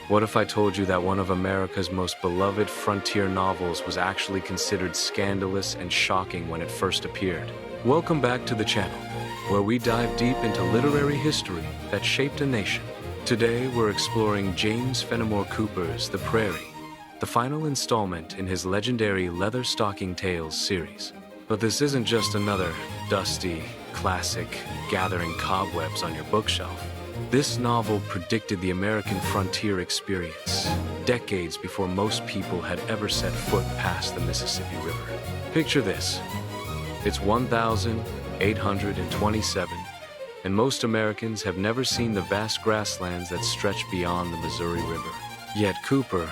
What if I told you that one of America's most beloved frontier novels was actually considered scandalous and shocking when it first appeared? Welcome back to the channel, where we dive deep into literary history that shaped a nation. Today, we're exploring James Fenimore Cooper's The Prairie, the final installment in his legendary Leather Stocking Tales series. But this isn't just another dusty classic gathering cobwebs on your bookshelf. This novel predicted the American frontier experience, decades before most people had ever set foot past the Mississippi River. Picture this. It's 1827, and most Americans have never seen the vast grasslands that stretch beyond the Missouri River. Yet Cooper,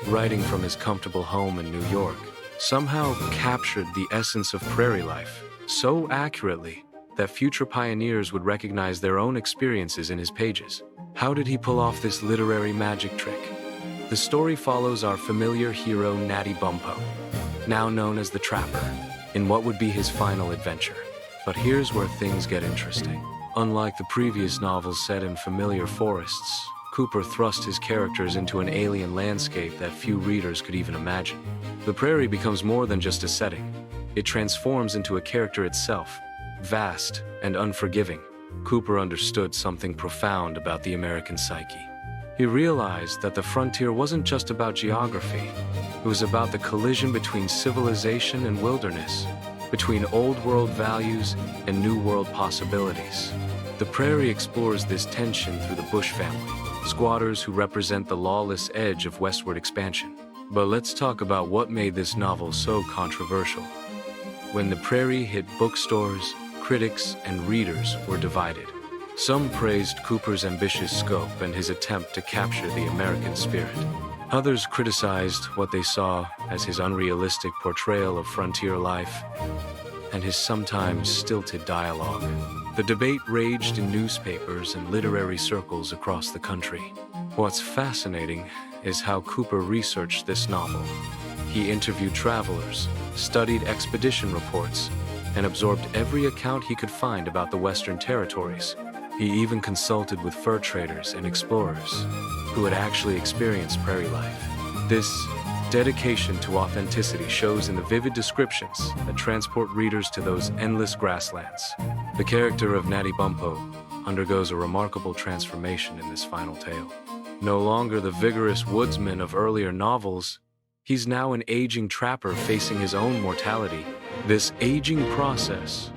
writing from his comfortable home in New York, somehow captured the essence of prairie life so accurately that future pioneers would recognize their own experiences in his pages. How did he pull off this literary magic trick? The story follows our familiar hero Natty Bumppo, now known as the Trapper, in what would be his final adventure. But here's where things get interesting. Unlike the previous novels set in familiar forests, Cooper thrust his characters into an alien landscape that few readers could even imagine. The prairie becomes more than just a setting. It transforms into a character itself. Vast and unforgiving, Cooper understood something profound about the American psyche. He realized that the frontier wasn't just about geography. It was about the collision between civilization and wilderness, between old world values and new world possibilities. The prairie explores this tension through the Bush family, squatters who represent the lawless edge of westward expansion. But let's talk about what made this novel so controversial. When The Prairie hit bookstores, critics and readers were divided. Some praised Cooper's ambitious scope and his attempt to capture the American spirit. Others criticized what they saw as his unrealistic portrayal of frontier life and his sometimes stilted dialogue. The debate raged in newspapers and literary circles across the country. What's fascinating is how Cooper researched this novel. He interviewed travelers, studied expedition reports, and absorbed every account he could find about the Western territories. He even consulted with fur traders and explorers who had actually experienced prairie life. This dedication to authenticity shows in the vivid descriptions that transport readers to those endless grasslands. The character of Natty Bumppo undergoes a remarkable transformation in this final tale. No longer the vigorous woodsman of earlier novels, he's now an aging trapper facing his own mortality. This aging process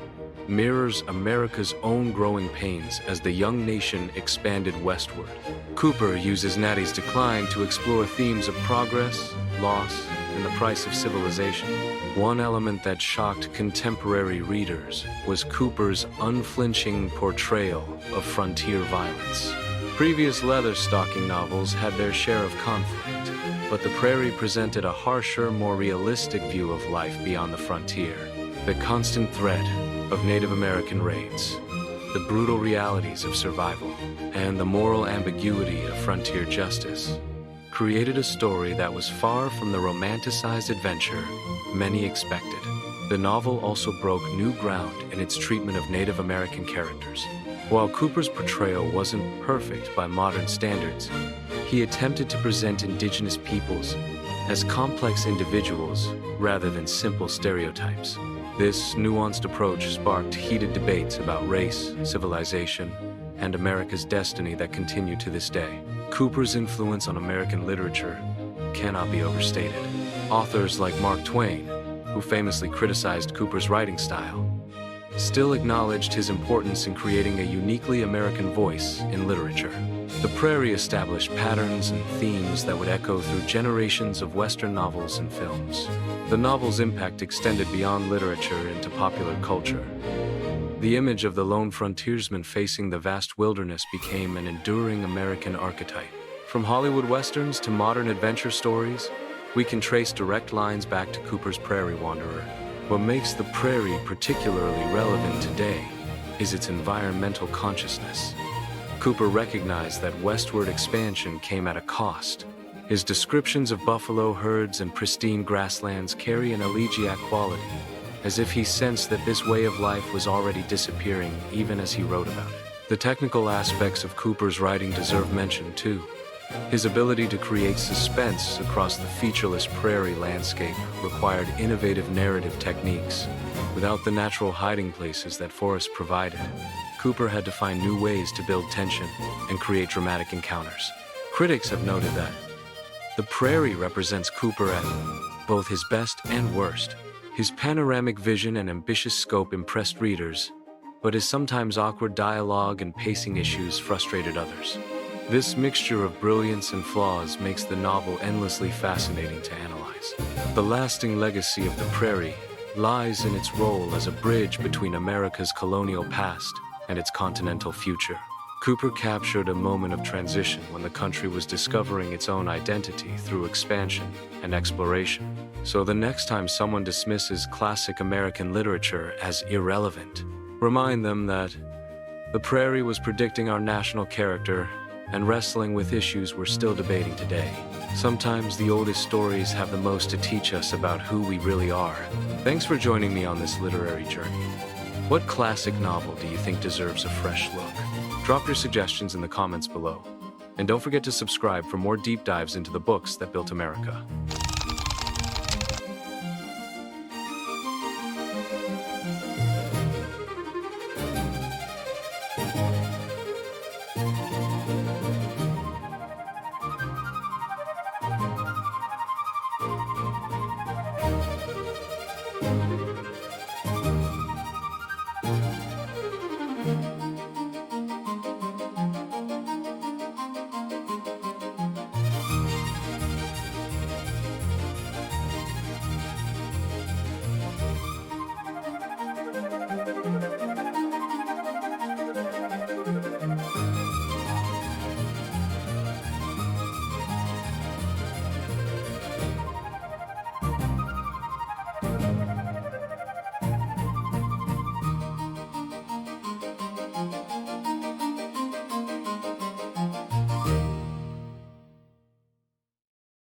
mirrors America's own growing pains as the young nation expanded westward. Cooper uses Natty's decline to explore themes of progress, loss, and the price of civilization. One element that shocked contemporary readers was Cooper's unflinching portrayal of frontier violence. Previous leather stocking novels had their share of conflict, but The Prairie presented a harsher, more realistic view of life beyond the frontier. The constant threat of Native American raids, the brutal realities of survival, and the moral ambiguity of frontier justice created a story that was far from the romanticized adventure many expected. The novel also broke new ground in its treatment of Native American characters. While Cooper's portrayal wasn't perfect by modern standards, he attempted to present indigenous peoples as complex individuals rather than simple stereotypes. This nuanced approach sparked heated debates about race, civilization, and America's destiny that continue to this day. Cooper's influence on American literature cannot be overstated. Authors like Mark Twain, who famously criticized Cooper's writing style, still acknowledged his importance in creating a uniquely American voice in literature. The Prairie established patterns and themes that would echo through generations of Western novels and films. The novel's impact extended beyond literature into popular culture. The image of the lone frontiersman facing the vast wilderness became an enduring American archetype. From Hollywood westerns to modern adventure stories, we can trace direct lines back to Cooper's Prairie Wanderer. What makes The Prairie particularly relevant today is its environmental consciousness. Cooper recognized that westward expansion came at a cost. His descriptions of buffalo herds and pristine grasslands carry an elegiac quality, as if he sensed that this way of life was already disappearing even as he wrote about it. The technical aspects of Cooper's writing deserve mention too. His ability to create suspense across the featureless prairie landscape required innovative narrative techniques. Without the natural hiding places that forests provided, Cooper had to find new ways to build tension and create dramatic encounters. Critics have noted that the prairie represents Cooper at both his best and worst. His panoramic vision and ambitious scope impressed readers, but his sometimes awkward dialogue and pacing issues frustrated others. This mixture of brilliance and flaws makes the novel endlessly fascinating to analyze. The lasting legacy of the prairie lies in its role as a bridge between America's colonial past and its continental future. Cooper captured a moment of transition when the country was discovering its own identity through expansion and exploration. So the next time someone dismisses classic American literature as irrelevant, remind them that the prairie was predicting our national character and wrestling with issues we're still debating today. Sometimes the oldest stories have the most to teach us about who we really are. Thanks for joining me on this literary journey. What classic novel do you think deserves a fresh look? Drop your suggestions in the comments below. And don't forget to subscribe for more deep dives into the books that built America.